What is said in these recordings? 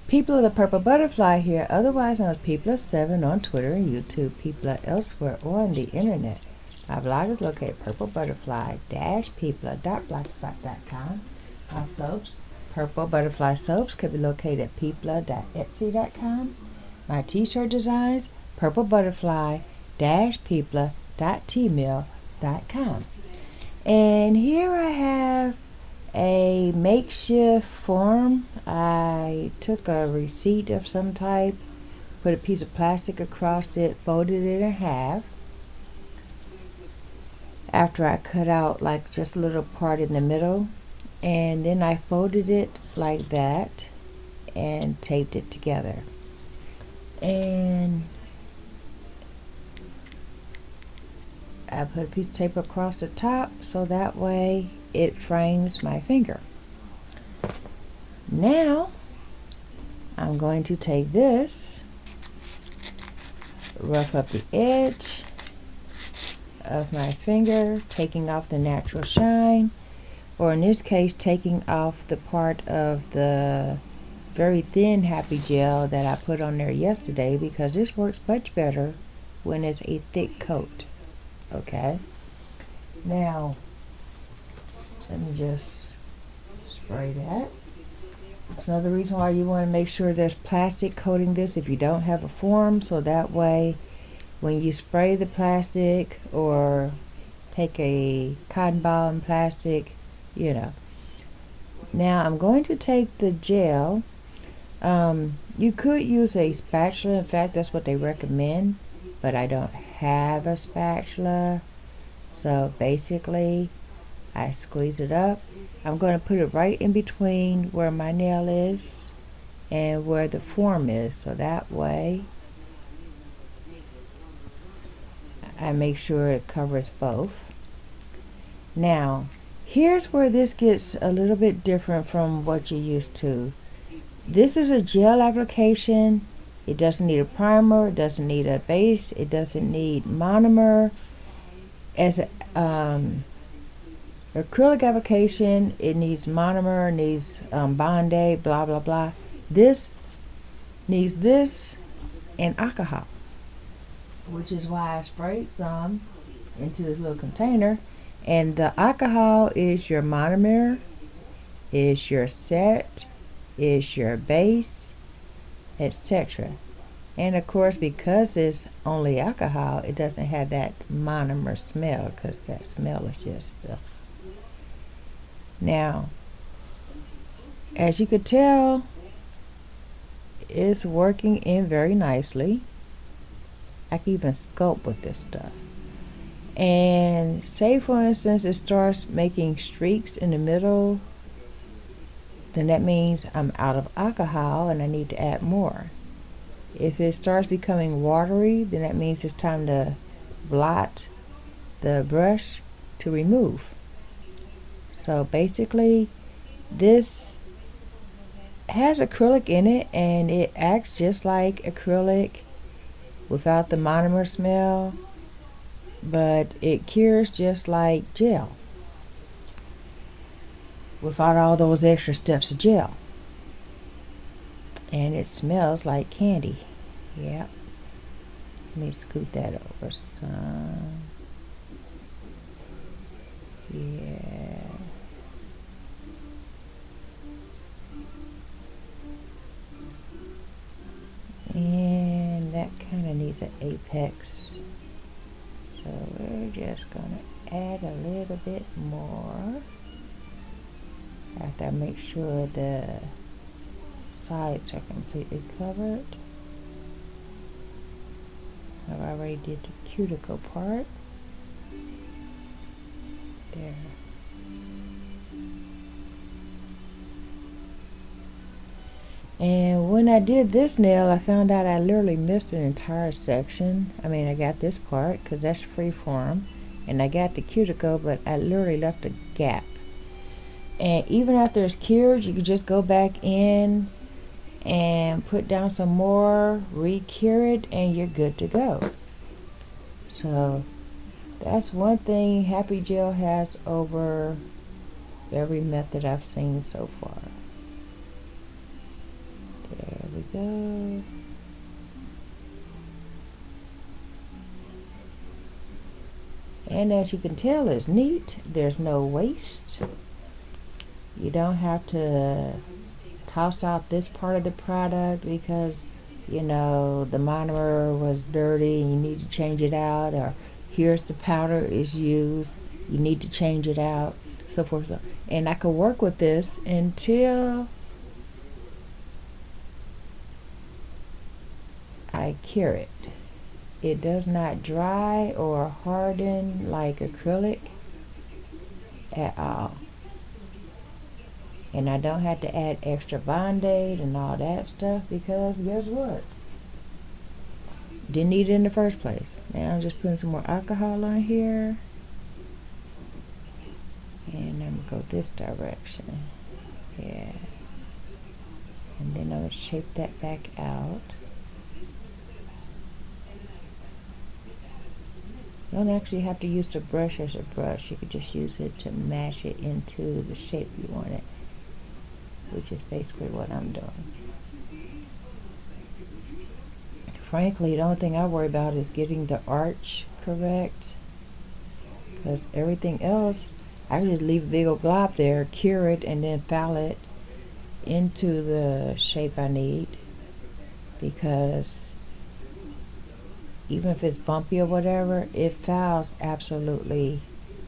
People of the Purple Butterfly here, otherwise known as People7 on Twitter and YouTube, People elsewhere on the internet. My blog is located at purplebutterfly-people.blogspot.com. My soaps, PurpleButterfly Soaps, could be located at people.etsy.com. My t-shirt designs, purplebutterfly-people.tmail.com. And here I have a makeshift form. I took a receipt of some type, put a piece of plastic across it, folded it in half after I cut out like just a little part in the middle, and then I folded it like that and taped it together. And I put a piece of tape across the top so that way it frames my finger. Now I'm going to take this, rough up the edge of my finger, taking off the natural shine, or in this case taking off the part of the very thin happy gel that I put on there yesterday, because this works much better when it's a thick coat. Okay, now let me just spray that. That's another reason why you want to make sure there's plastic coating this if you don't have a form, so that way when you spray the plastic or take a cotton ball and plastic, you know. Now I'm going to take the gel. You could use a spatula. In fact, that's what they recommend, but I don't have a spatula, so basically I squeeze it up. I'm going to put it right in between where my nail is and where the form is, so that way I make sure it covers both. Now here's where this gets a little bit different from what you're used to. This is a gel application. It doesn't need a primer, it doesn't need a base, it doesn't need monomer. As acrylic application, it needs monomer, needs Band-Aid, blah blah blah. This needs this and alcohol, which is why I sprayed some into this little container. And the alcohol is your monomer, is your set, is your base, etc. And of course, because it's only alcohol, it doesn't have that monomer smell, because that smell is just ugh. Now, as you could tell, it's working in very nicely. I can even sculpt with this stuff. And say for instance it starts making streaks in the middle, then that means I'm out of alcohol and I need to add more. If it starts becoming watery, then that means it's time to blot the brush to remove. So basically this has acrylic in it, and it acts just like acrylic without the monomer smell, but it cures just like gel without all those extra steps of gel. And it smells like candy. Yep. Let me scoot that over some. Yeah. And that kind of needs an apex. So we're just going to add a little bit more after I make sure the sides are completely covered. I already did the cuticle part. There. And when I did this nail, I found out I literally missed an entire section. I mean, I got this part because that's free form, and I got the cuticle, but I literally left a gap. And even after it's cured, you can just go back in and put down some more, re-cure it, and you're good to go. So that's one thing Happy Gel has over every method I've seen so far. There go. And as you can tell, it's neat. There's no waste. You don't have to toss out this part of the product because, you know, the monomer was dirty and you need to change it out, or here's the powder is used, you need to change it out, so forth. And I could work with this until I cure it. It does not dry or harden like acrylic at all. And I don't have to add extra Band-Aid and all that stuff because guess what? Didn't need it in the first place. Now I'm just putting some more alcohol on here. And I'm going to go this direction. Yeah. And then I'm going to shape that back out. You don't actually have to use the brush as a brush. You could just use it to mash it into the shape you want it, which is basically what I'm doing. Frankly, the only thing I worry about is getting the arch correct, because everything else, I just leave a big old glob there, cure it, and then file it into the shape I need, because even if it's bumpy or whatever, it files absolutely,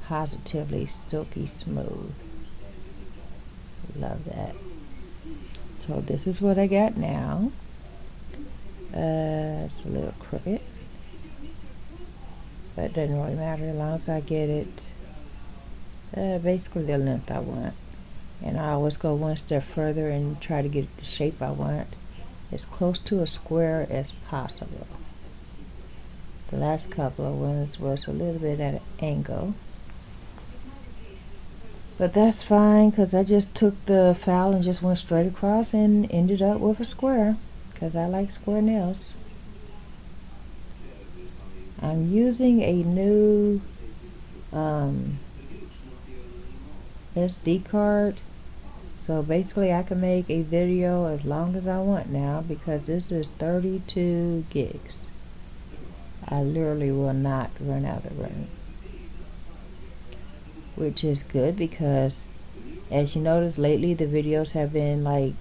positively silky smooth. Love that. So this is what I got now. It's a little crooked, but it doesn't really matter as long as I get it basically the length I want. And I always go one step further and try to get it the shape I want, as close to a square as possible. The last couple of ones was a little bit at an angle, but that's fine because I just took the file and just went straight across and ended up with a square because I like square nails. I'm using a new SD card, so basically I can make a video as long as I want now because this is 32 gigs. I literally will not run out of room, which is good because, as you notice, lately the videos have been like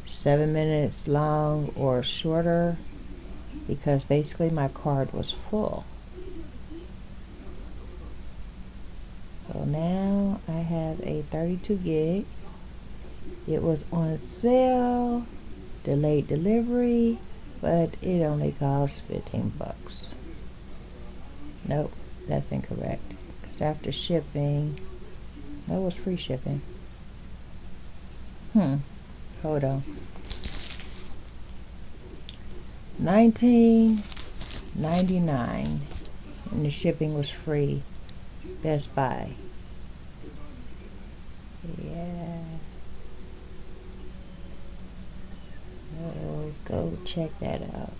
7 minutes long or shorter because basically my card was full. So now I have a 32 gig. It was on sale, delayed delivery, but it only cost 15 bucks. Nope, that's incorrect. Because after shipping, that was free shipping. Hold on. $19.99, and the shipping was free. Best Buy. Yeah. So go check that out.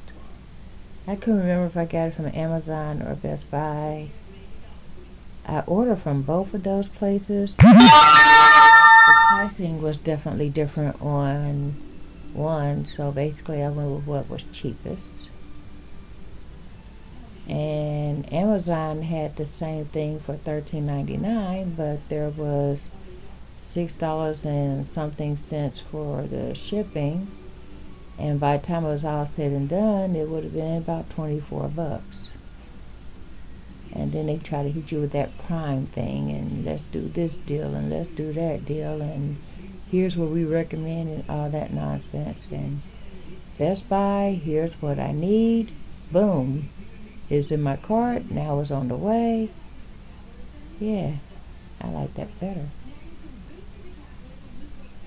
I couldn't remember if I got it from Amazon or Best Buy. I ordered from both of those places. The pricing was definitely different on one, so basically I went with what was cheapest. And Amazon had the same thing for $13.99, but there was $6 and something cents for the shipping. And by the time it was all said and done, it would have been about 24 bucks. And then they try to hit you with that Prime thing, and let's do this deal, and let's do that deal, and here's what we recommend, and all that nonsense. And Best Buy, here's what I need. Boom. It's in my cart. Now it's on the way. Yeah, I like that better.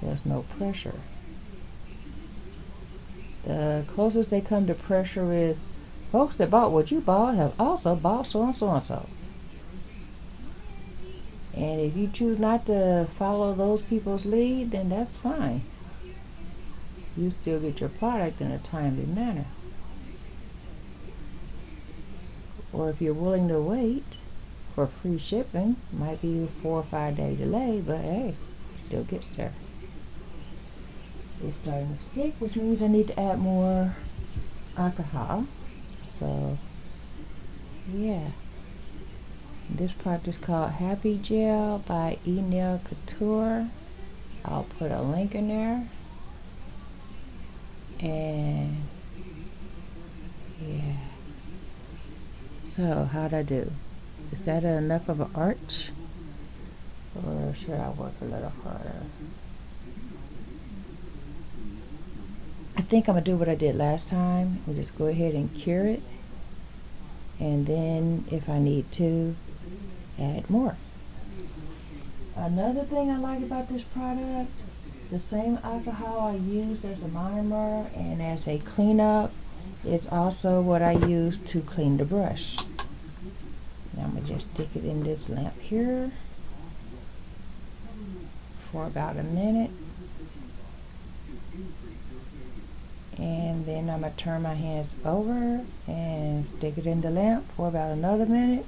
There's no pressure. The closest they come to pressure is folks that bought what you bought have also bought so and so and so. And if you choose not to follow those people's lead, then that's fine. You still get your product in a timely manner. Or if you're willing to wait for free shipping, might be a 4 or 5 day delay, but hey, still gets there. It's starting to stick, which means I need to add more alcohol. So yeah, this product is called Happy Gel by Nail Couture. I'll put a link in there. And yeah, so how'd I do? Is that enough of an arch, or should I work a little harder? I think I'm gonna do what I did last time and just go ahead and cure it, and then if I need to, add more. Another thing I like about this product, the same alcohol I used as a monomer and as a cleanup is also what I use to clean the brush. Now I'm going to just stick it in this lamp here for about a minute. And then I'm going to turn my hands over and stick it in the lamp for about another minute.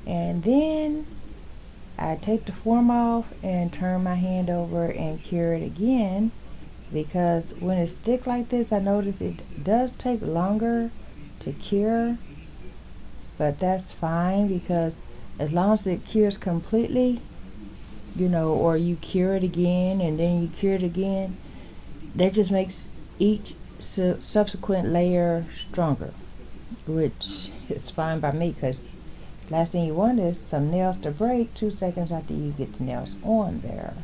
And then I take the form off and turn my hand over and cure it again, because when it's thick like this, I notice it does take longer to cure, but that's fine, because as long as it cures completely, you know, or you cure it again and then you cure it again, that just makes each subsequent layer stronger, which is fine by me, because last thing you want is some nails to break 2 seconds after you get the nails on there.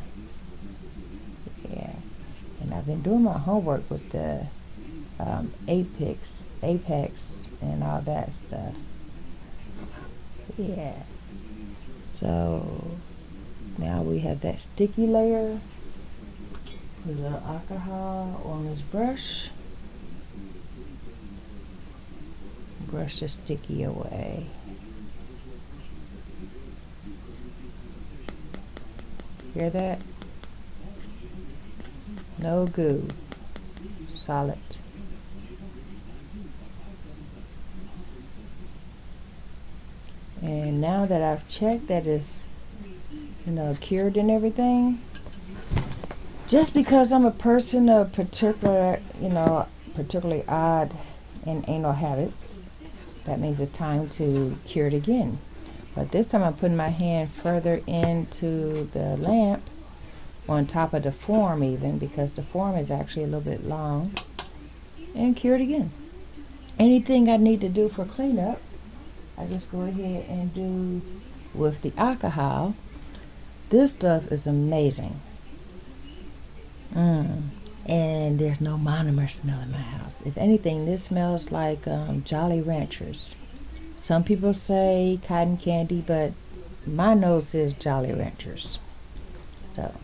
Yeah, and I've been doing my homework with the Apex and all that stuff. Yeah, so now we have that sticky layer. Put a little alcohol on this brush. Brush the sticky away. Hear that? No goo. Solid. And now that I've checked that it's, you know, cured and everything, just because I'm a person of particularly odd and anal habits, that means it's time to cure it again. But this time I'm putting my hand further into the lamp, on top of the form even, because the form is actually a little bit long, and cure it again. Anything I need to do for cleanup, I just go ahead and do with the alcohol. This stuff is amazing. And there's no monomer smell in my house. If anything, this smells like Jolly Ranchers. Some people say cotton candy, but my nose says Jolly Ranchers. So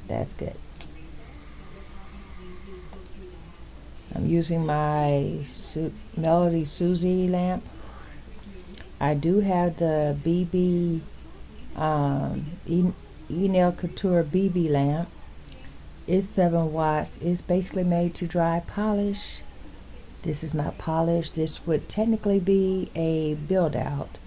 that's good. I'm using my Melody Susie lamp. I do have the BB Nail Couture BB lamp. It's 7 watts. It's basically made to dry polish. This is not polished. This would technically be a build out.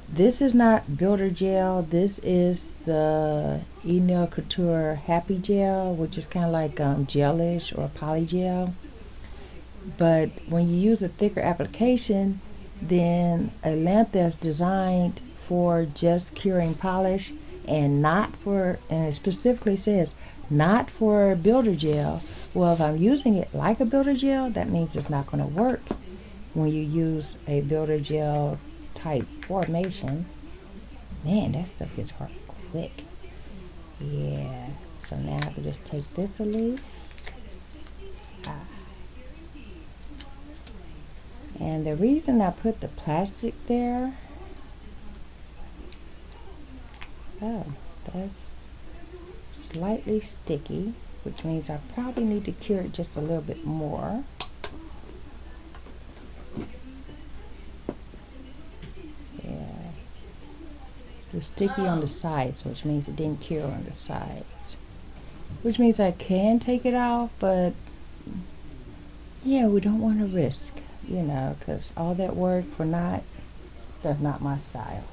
This is not builder gel. This is the Nail Couture Happy Gel, which is kind of like gelish or poly gel. But when you use a thicker application, then a lamp that's designed for just curing polish and not for, and it specifically says not for builder gel. Well, if I'm using it like a builder gel, that means it's not going to work when you use a builder gel type formation. Man, that stuff gets hard quick. Yeah, so now I can just take this loose. And the reason I put the plastic there, that's slightly sticky, which means I probably need to cure it just a little bit more. Yeah, it's sticky on the sides, which means it didn't cure on the sides, which means I can take it off, but yeah, we don't want to risk, you know, because all that work for not, that's not my style.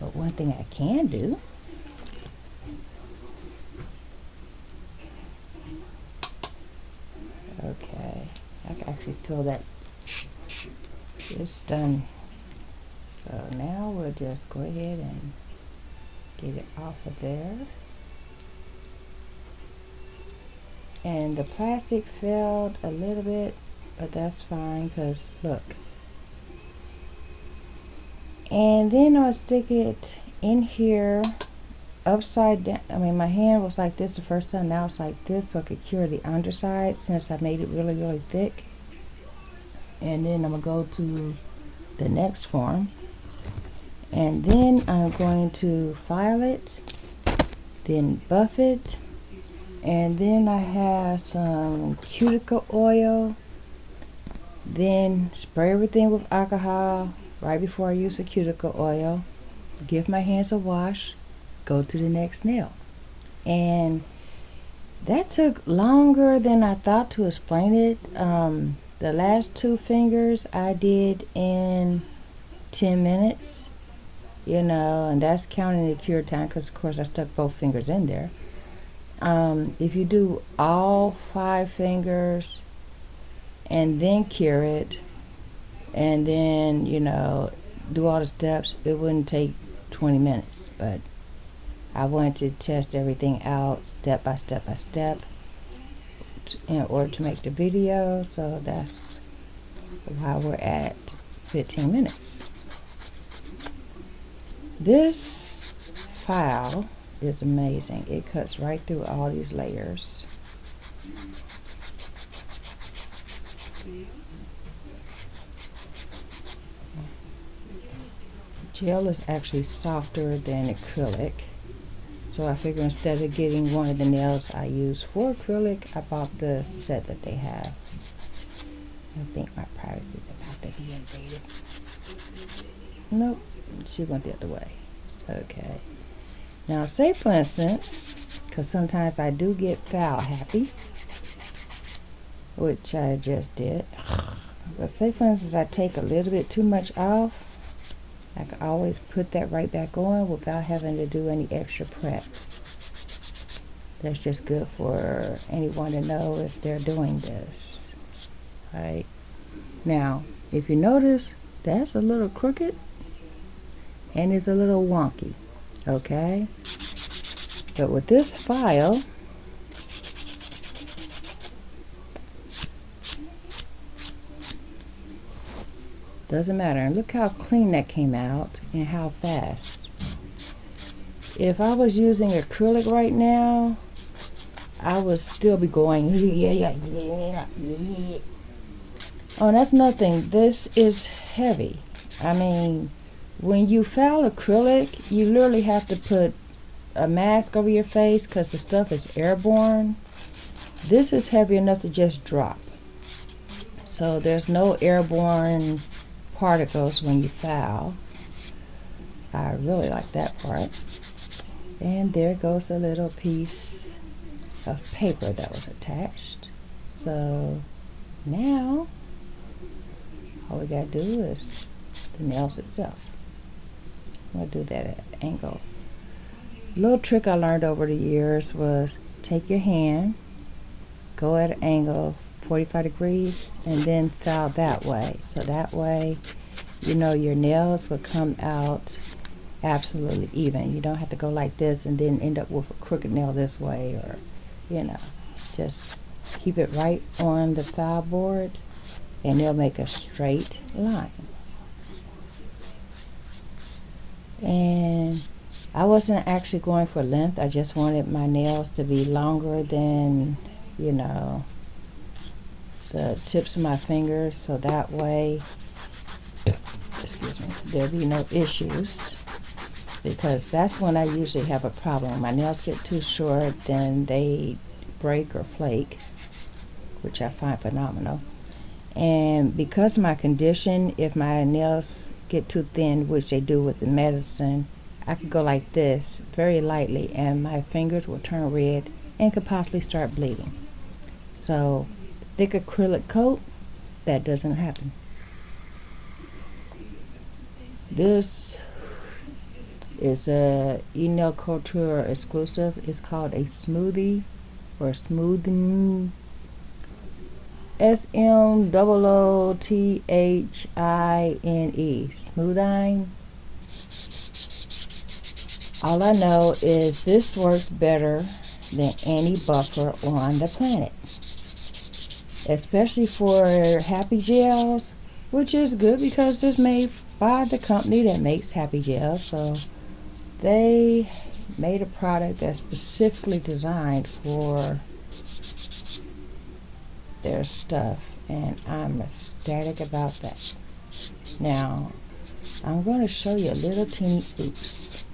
But one thing I can do actually feel that it's done. So now we'll just go ahead and get it off of there. And the plastic failed a little bit, but that's fine because look. And then I'll stick it in here upside down. I mean, my hand was like this the first time, now it's like this, so I could cure the underside since I made it really, really thick. And then I'm going to go to the next form. And then I'm going to file it, then buff it. And then I have some cuticle oil. Then spray everything with alcohol right before I use the cuticle oil. Give my hands a wash. Go to the next nail. And that took longer than I thought to explain it. The last two fingers I did in 10 minutes, you know, and that's counting the cure time because of course I stuck both fingers in there. If you do all 5 fingers and then cure it and then, you know, do all the steps, it wouldn't take 20 minutes, but I wanted to test everything out step by step by step in order to make the video, so that's why we're at 15 minutes. This file is amazing. It cuts right through all these layers. Gel is actually softer than acrylic. So I figure instead of getting one of the nails I use for acrylic, I bought the set that they have. I think my privacy is about to be invaded. Nope, she went the other way. Okay. Now say for instance, because sometimes I do get foul happy, which I just did. But say for instance I take a little bit too much off, I can always put that right back on without having to do any extra prep. That's just good for anyone to know if they're doing this. Right? Now, if you notice, that's a little crooked and it's a little wonky. Okay? But with this file, doesn't matter. And look how clean that came out and how fast. If I was using acrylic right now, I would still be going, yeah. Oh, that's nothing. This is heavy. I mean, when you foul acrylic, you literally have to put a mask over your face because the stuff is airborne. This is heavy enough to just drop. So there's no airborne particles when you foul. I really like that part. And there goes a little piece of paper that was attached. So now all we gotta do is the nails itself. I'm gonna do that at an angle. A little trick I learned over the years was take your hand, go at an angle 45 degrees, and then foul that way. So that way, you know, your nails will come out absolutely even. You don't have to go like this and then end up with a crooked nail this way, or, you know, just keep it right on the file board and it'll make a straight line. And I wasn't actually going for length. I just wanted my nails to be longer than, you know, the tips of my fingers, so that way, excuse me, there'll be no issues, because that's when I usually have a problem. My nails get too short, then they break or flake, which I find phenomenal. And because of my condition, if my nails get too thin, which they do with the medicine, I could go like this very lightly and my fingers will turn red and could possibly start bleeding. So thick acrylic coat, that doesn't happen. This is a Nail Couture exclusive. It's called a smoothie or smoothing SMOOTHINE. Smoothine. All I know is this works better than any buffer on the planet, especially for Happy Gels, which is good because it's made by the company that makes Happy Gels. So they made a product that's specifically designed for their stuff, and I'm ecstatic about that. Now I'm going to show you a little teeny oops.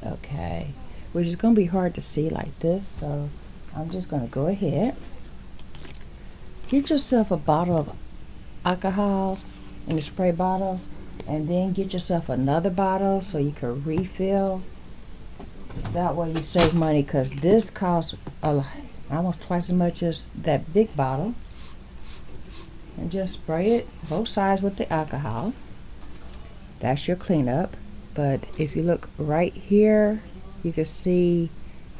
Okay, which is going to be hard to see like this, so I'm just going to go ahead. Get yourself a bottle of alcohol in a spray bottle, and then get yourself another bottle so you can refill. That way you save money, because this costs almost twice as much as that big bottle. And just spray it both sides with the alcohol. That's your cleanup. But if you look right here, you can see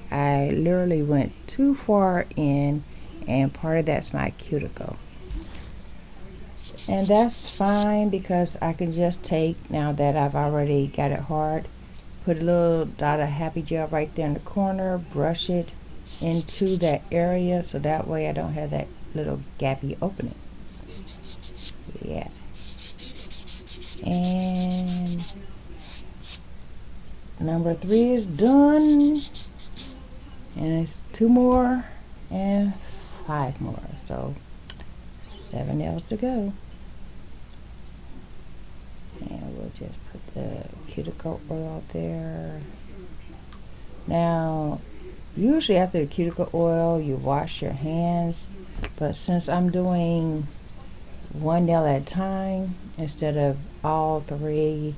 I literally went too far in, and part of that's my cuticle. And that's fine, because I can just take, now that I've already got it hard, put a little dot of Happy Gel right there in the corner, brush it into that area, so that way I don't have that little gappy opening. Yeah. And number 3 is done, and it's 2 more and 5 more, so 7 nails to go. And we'll just put the cuticle oil there. Now usually after the cuticle oil you wash your hands, but since I'm doing 1 nail at a time instead of all 3,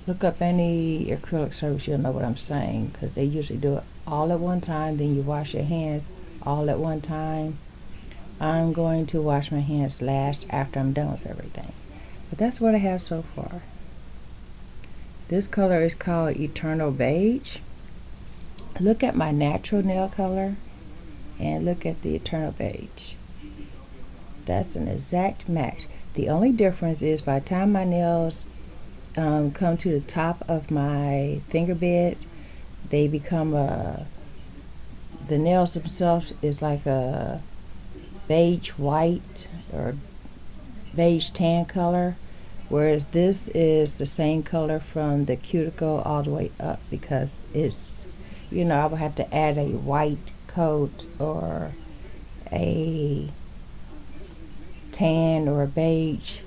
look up any acrylic service, you'll know what I'm saying, because they usually do it all at one time, then you wash your hands all at one time. I'm going to wash my hands last after I'm done with everything. But that's what I have so far. This color is called Eternal Beige. Look at my natural nail color and look at the Eternal Beige. That's an exact match. The only difference is by the time my nails come to the top of my finger beds, they become the nails themselves is like a beige white or beige tan color, whereas this is the same color from the cuticle all the way up, because it's, you know, I would have to add a white coat or a tan or a beige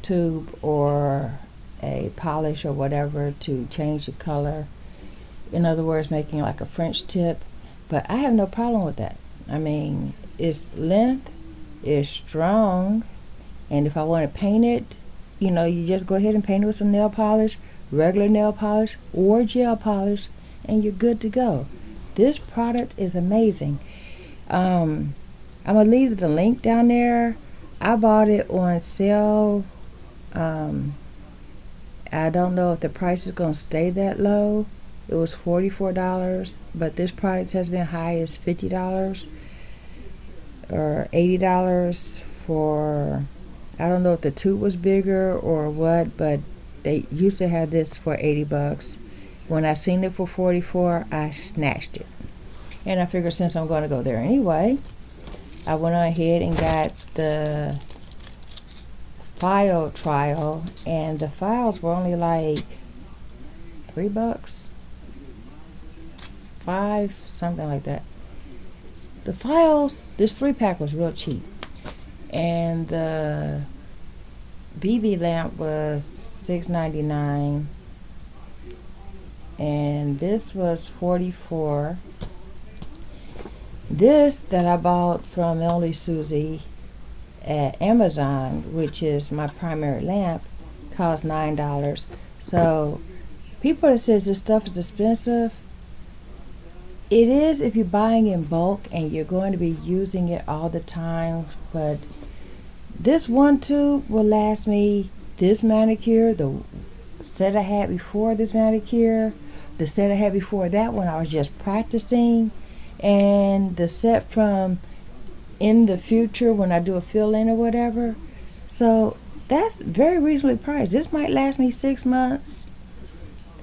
tube or a polish or whatever to change the color. In other words, making like a French tip. But I have no problem with that. I mean, its length is strong, and if I want to paint it, you know, you just go ahead and paint it with some nail polish, regular nail polish or gel polish, and you're good to go. This product is amazing. I'm gonna leave the link down there. I bought it on sale. I don't know if the price is gonna stay that low. It was $44, but this product has been high as $50 or $80 for, I don't know if the tube was bigger or what, but they used to have this for 80 bucks. When I seen it for 44, I snatched it. And I figured since I'm going to go there anyway, I went on ahead and got the file trial, and the files were only like $3, $5, something like that. The files, this 3-pack was real cheap, and the BB lamp was $6.99, and this was $44. This that I bought from Only Susie at Amazon, which is my primary lamp, cost $9. So people that says this stuff is expensive, it is if you're buying in bulk and you're going to be using it all the time. But this one tube will last me this manicure, the set I had before this manicure, the set I had before that when I was just practicing, and the set from in the future when I do a fill-in or whatever. So that's very reasonably priced. This might last me 6 months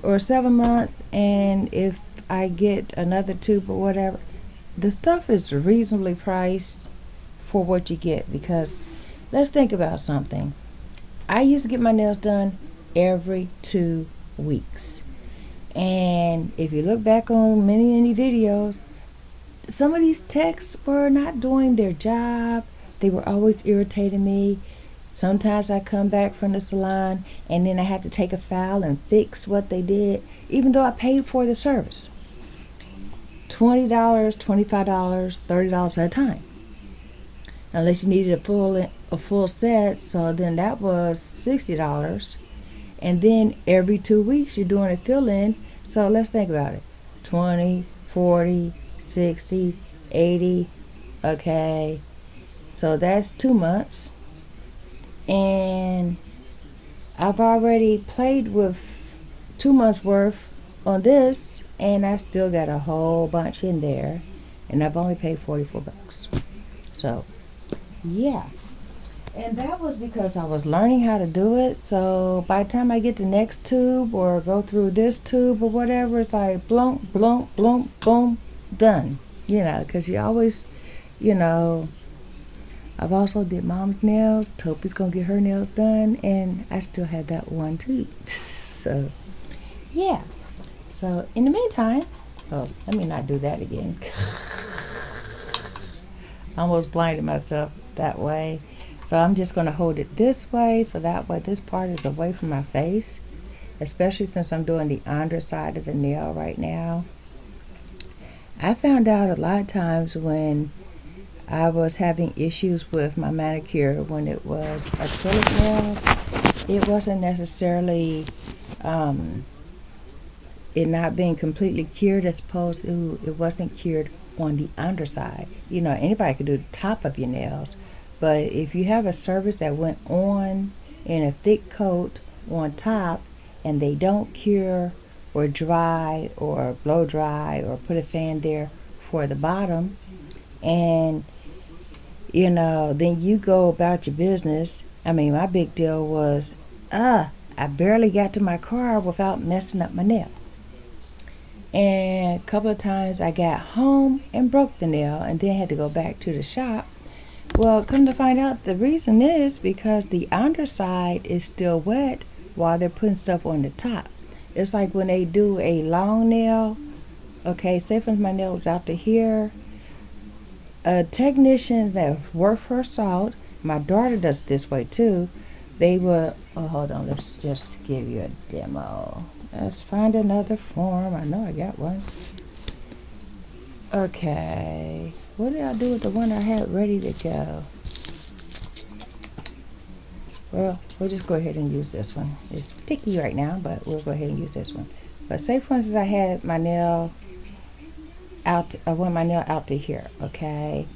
or 7 months, and if I get another tube or whatever, the stuff is reasonably priced for what you get. Because let's think about something. I used to get my nails done every 2 weeks, and if you look back on many videos, some of these techs were not doing their job. They were always irritating me. Sometimes I come back from the salon and then I had to take a file and fix what they did, even though I paid for the service. $20, $25, $30 at a time. Unless you needed a full set, so then that was $60. And then every 2 weeks you're doing a fill-in. So let's think about it. 20, 40, 60, 80. Okay. So that's 2 months. And I've already played with 2 months worth on this, and I still got a whole bunch in there, and I've only paid $44. So yeah, and that was because I was learning how to do it. So by the time I get the next tube or go through this tube or whatever, it's like bloom, bloom, bloom, boom, done. You know, because you always, you know, I've also did mom's nails. Topi's gonna get her nails done, and I still have that one too. So yeah. So in the meantime, oh, let me not do that again. I almost blinded myself that way. So I'm just gonna hold it this way, so that way this part is away from my face, especially since I'm doing the underside of the nail right now. I found out a lot of times when I was having issues with my manicure when it was acrylic nails, it wasn't necessarily it not being completely cured, as opposed to it wasn't cured on the underside. You know, anybody could do the top of your nails, but if you have a surface that went on in a thick coat on top and they don't cure or dry or blow dry or put a fan there for the bottom, and you know, then you go about your business. I mean, my big deal was, I barely got to my car without messing up my nail. And a couple of times I got home and broke the nail and then had to go back to the shop. Well, come to find out, the reason is because the underside is still wet while they're putting stuff on the top. It's like when they do a long nail, okay, say for my nail was out to here, a technician that's worth her salt, my daughter does it this way too, they will, oh hold on, let's just give you a demo. Let's find another form. I know I got one. Okay, what did I do with the one I had ready to go? Well, we'll just go ahead and use this one. It's sticky right now, but we'll go ahead and use this one. But say for instance I had my nail out, I want my nail out to here, okay?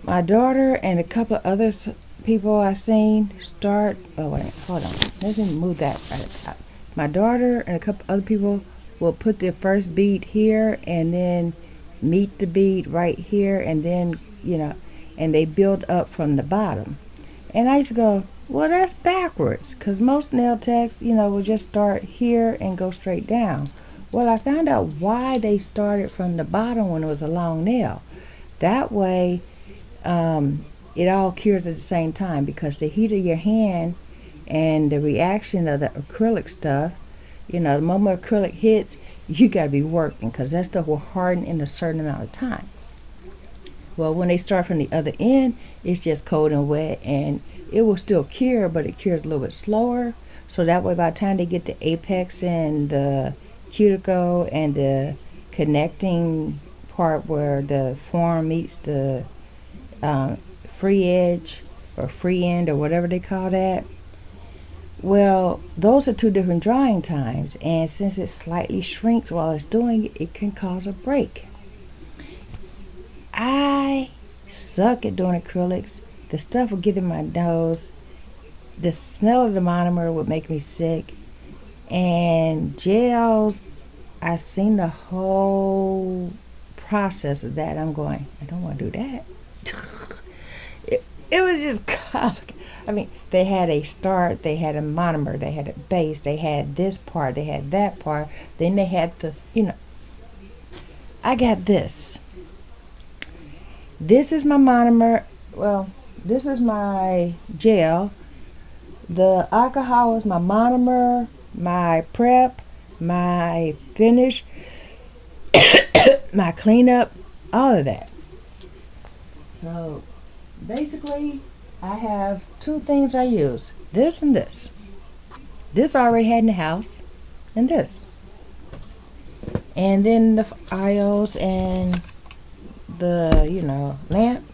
My daughter and a couple of other people I've seen start, oh wait, hold on, let's move that right up. My daughter and a couple other people will put their first bead here and then meet the bead right here, and then, you know, and they build up from the bottom. And I used to go, well, that's backwards, because most nail techs, you know, will just start here and go straight down. Well, I found out why they started from the bottom when it was a long nail. That way, it all cures at the same time, because the heat of your hand and the reaction of the acrylic stuff, you know, the moment acrylic hits, you got to be working, because that stuff will harden in a certain amount of time. Well, when they start from the other end, it's just cold and wet, and it will still cure, but it cures a little bit slower. So that way, by the time they get to apex and the cuticle and the connecting part where the form meets the free edge or free end or whatever they call that, well, those are two different drying times, and since it slightly shrinks while it's doing it, it can cause a break. I suck at doing acrylics. The stuff would get in my nose. The smell of the monomer would make me sick. And gels, I've seen the whole process of that, I'm going, I don't want to do that. It was just complicated. I mean, they had a start, they had a monomer, they had a base, they had this part, they had that part, then they had the, I got this. This is my monomer. Well, this is my gel. The alcohol is my monomer, my prep, my finish, my cleanup, all of that. So basically, I have two things I use. This and this. This I already had in the house, and this. And then the oils and the, lamp.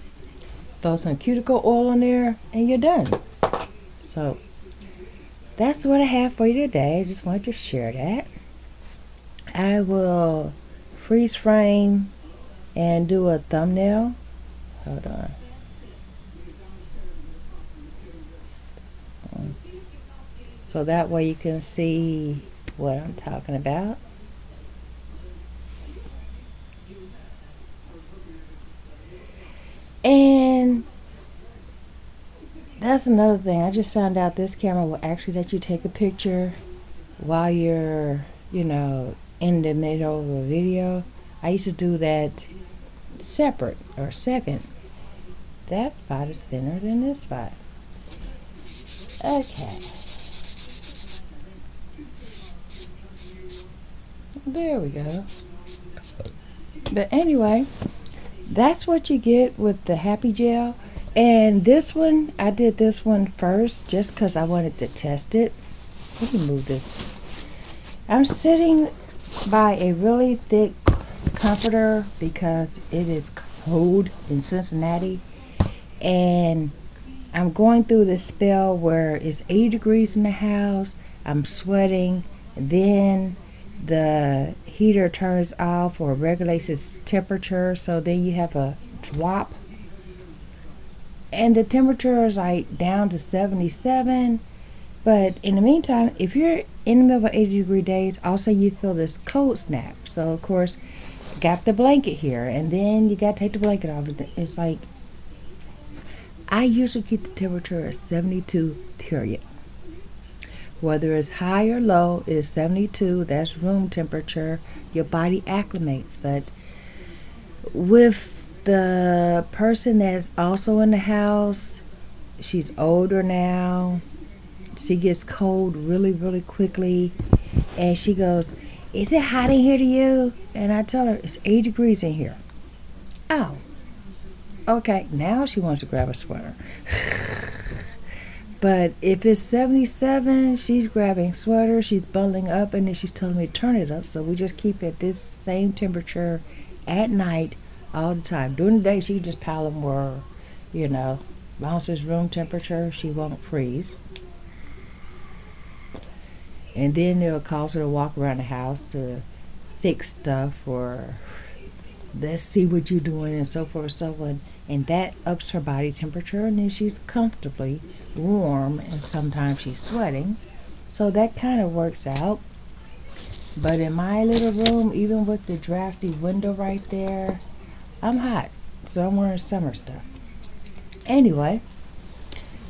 Throw some cuticle oil in there, and you're done. So that's what I have for you today. I just wanted to share that. I will freeze frame and do a thumbnail. Hold on. So that way you can see what I'm talking about. And that's another thing. I just found out this camera will actually let you take a picture while you're, in the middle of a video. I used to do that separate or second. That spot is thinner than this spot. Okay. There we go. But anyway, that's what you get with the Happy Gel. And this one, I did this one first just because I wanted to test it. Let me move this. I'm sitting by a really thick comforter because it is cold in Cincinnati. And I'm going through this spell where it's 80 degrees in the house. I'm sweating. And then the heater turns off or regulates its temperature, so then you have a drop, and the temperature is like down to 77. But in the meantime, if you're in the middle of 80-degree days, also you feel this cold snap. So of course, got the blanket here, and then you got to take the blanket off. It's like, I usually keep the temperature at 72 period. Whether it's high or low, it's 72. That's room temperature. Your body acclimates. But with the person that's also in the house, she's older now. She gets cold really, really quickly. And she goes, "Is it hot in here to you?" And I tell her, it's 8 degrees in here. Oh, okay. Now she wants to grab a sweater. But if it's 77, she's grabbing sweater, she's bundling up, and then she's telling me to turn it up. So we just keep it at this same temperature at night all the time. During the day, she just pile them more, as long as it's room temperature, she won't freeze. And then it'll cause her to walk around the house to fix stuff or let's see what you're doing and so forth and so on. And that ups her body temperature, and then she's comfortably warm, and sometimes she's sweating. So that kind of works out. But in my little room, even with the drafty window right there, I'm hot. So I'm wearing summer stuff. Anyway,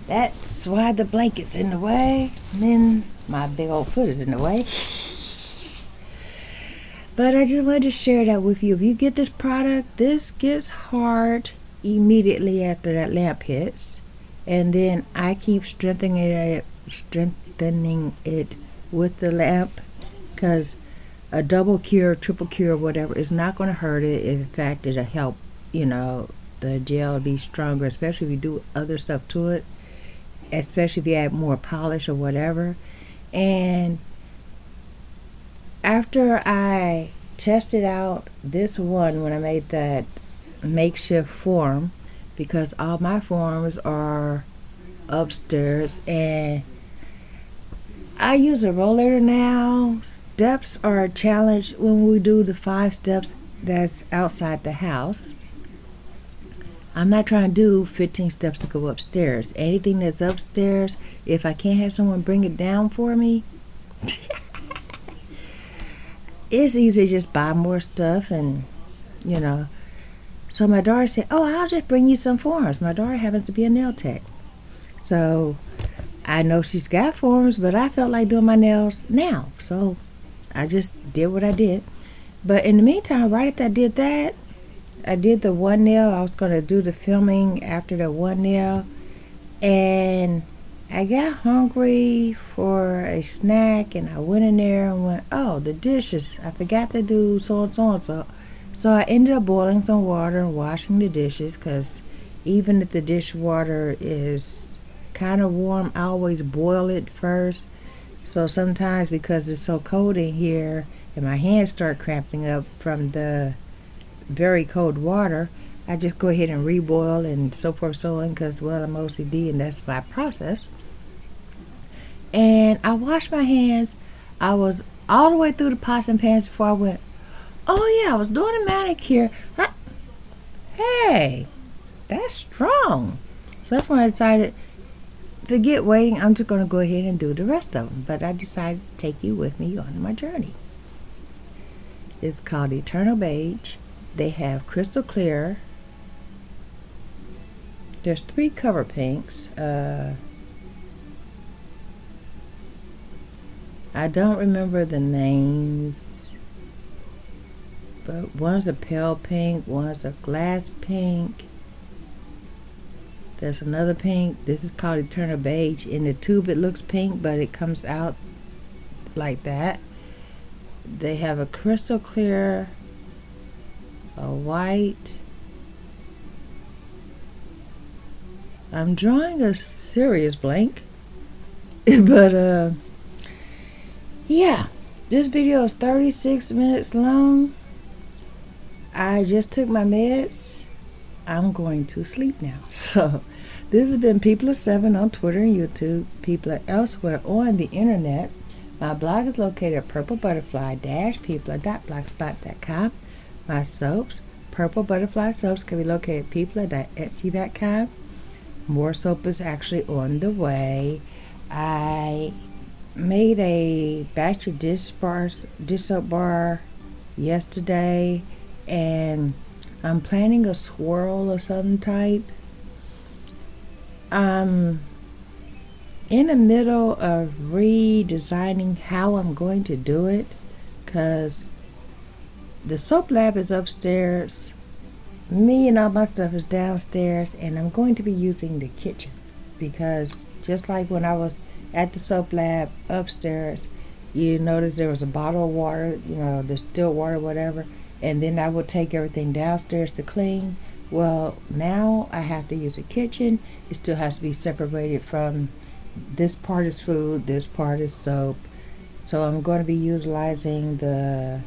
that's why the blanket's in the way. And then my big old foot is in the way. But I just wanted to share that with you. If you get this product, this gets hard immediately after that lamp hits, and then I keep strengthening it with the lamp, because a double cure, triple cure, whatever, is not going to hurt it. In fact, it'll help the gel be stronger, especially if you do other stuff to it, especially if you add more polish or whatever. And after I tested out this one, when I made that makeshift form, because all my forms are upstairs and I use a rollator now. Steps are a challenge when we do the 5 steps that's outside the house. I'm not trying to do 15 steps to go upstairs. Anything that's upstairs, if I can't have someone bring it down for me, it's easy to just buy more stuff and you know. So my daughter said, oh, I'll just bring you some forms. My daughter happens to be a nail tech. So I know she's got forms, but I felt like doing my nails now. So I just did what I did. But in the meantime, right after I did that, I did the one nail. I was going to do the filming after the one nail. And I got hungry for a snack, and I went in there and went, oh, the dishes. I forgot to do so and so and so. So I ended up boiling some water and washing the dishes, because even if the dishwater is kind of warm, I always boil it first. So sometimes, because it's so cold in here and my hands start cramping up from the very cold water, I just go ahead and reboil and so forth so on, because, well, I'm OCD and that's my process. And I washed my hands. I was all the way through the pots and pans before I went, oh yeah, I was doing a manicure. Hey, that's strong. So that's when I decided, forget waiting, I'm just going to go ahead and do the rest of them. But I decided to take you with me on my journey. It's called Eternal Beige. They have crystal clear. There's 3 cover pinks. I don't remember the names, but one's a pale pink, one's a glass pink. There's another pink. This is called Eternal Beige. In the tube it looks pink, but it comes out like that. They have a crystal clear, a white. I'm drawing a serious blank. But yeah, this video is 36 minutes long. I just took my meds. I'm going to sleep now. So this has been People7 on Twitter and YouTube, People elsewhere on the internet. My blog is located at purplebutterfly-people.blogspot.com. My soaps, Purple Butterfly Soaps, can be located at people.etsy.com. More soap is actually on the way. I made a batch of dish soap bar yesterday, and I'm planning a swirl of some type. I'm in the middle of redesigning how I'm going to do it, because the soap lab is upstairs, me and all my stuff is downstairs, and I'm going to be using the kitchen, because just like when I was at the soap lab upstairs, you notice there was a bottle of water, distilled water, whatever, and then I would take everything downstairs to clean. Well, now I have to use a kitchen. It still has to be separated from, this part is food, this part is soap. So I'm going to be utilizing the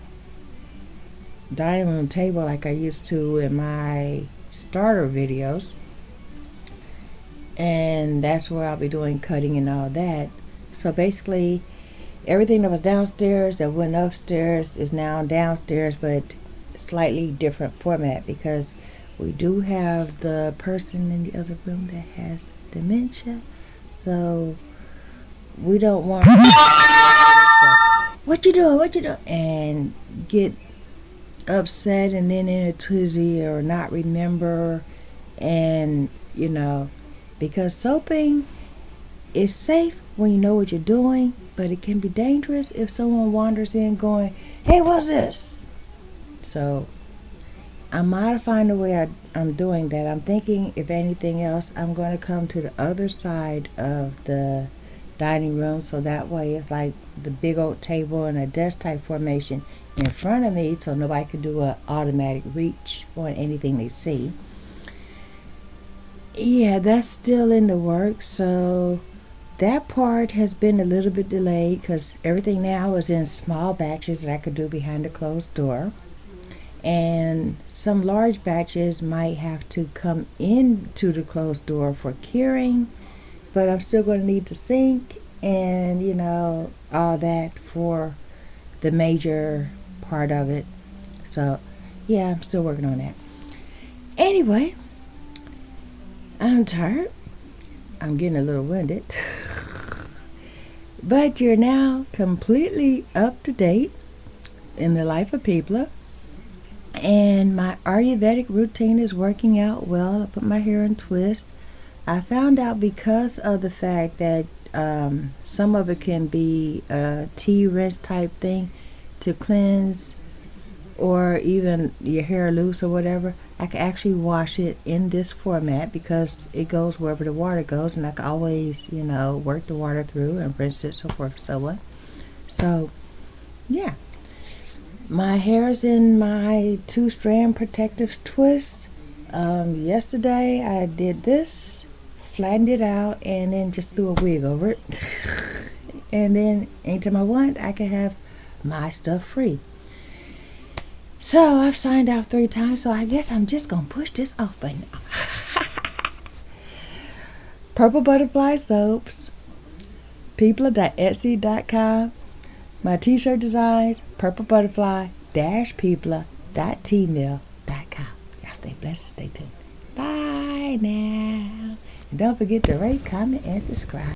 dining room table like I used to in my starter videos, and that's where I'll be doing cutting and all that. So basically everything that was downstairs that went upstairs is now downstairs, but slightly different format, because we do have the person in the other room that has dementia, so we don't want what you doing and get upset and then in a tizzy or not remember. And because soaping is safe when you know what you're doing, but it can be dangerous if someone wanders in going, hey, what's this? So I'm modifying the way I'm doing that. I'm thinking, if anything else, I'm going to come to the other side of the dining room, so that way it's like the big old table and a desk type formation in front of me, so nobody can do an automatic reach on anything they see. Yeah, that's still in the works, so that part has been a little bit delayed, because everything now is in small batches that I could do behind a closed door, and some large batches might have to come into the closed door for curing, but I'm still going to need the sink and all that for the major part of it. So yeah, I'm still working on that. Anyway, I'm tired. I'm getting a little winded. But you're now completely up to date in the life of people. And my Ayurvedic routine is working out well. I put my hair in twist. I found out because of the fact that some of it can be a tea rinse type thing to cleanse, or even your hair loose or whatever, I can actually wash it in this format because it goes wherever the water goes, and I can always, work the water through and rinse it, so forth and so on. So, yeah. My hair's in my 2-strand protective twist. Yesterday I did this, flattened it out, and then just threw a wig over it. And then anytime I want, I can have my stuff free. So I've signed out 3 times, so I guess I'm just going to push this off button. PurpleButterfly Soaps, people.etsy.com. My t-shirt designs, purplebutterfly-people.tmail.com. Y'all stay blessed, stay tuned. Bye now. And don't forget to rate, comment, and subscribe.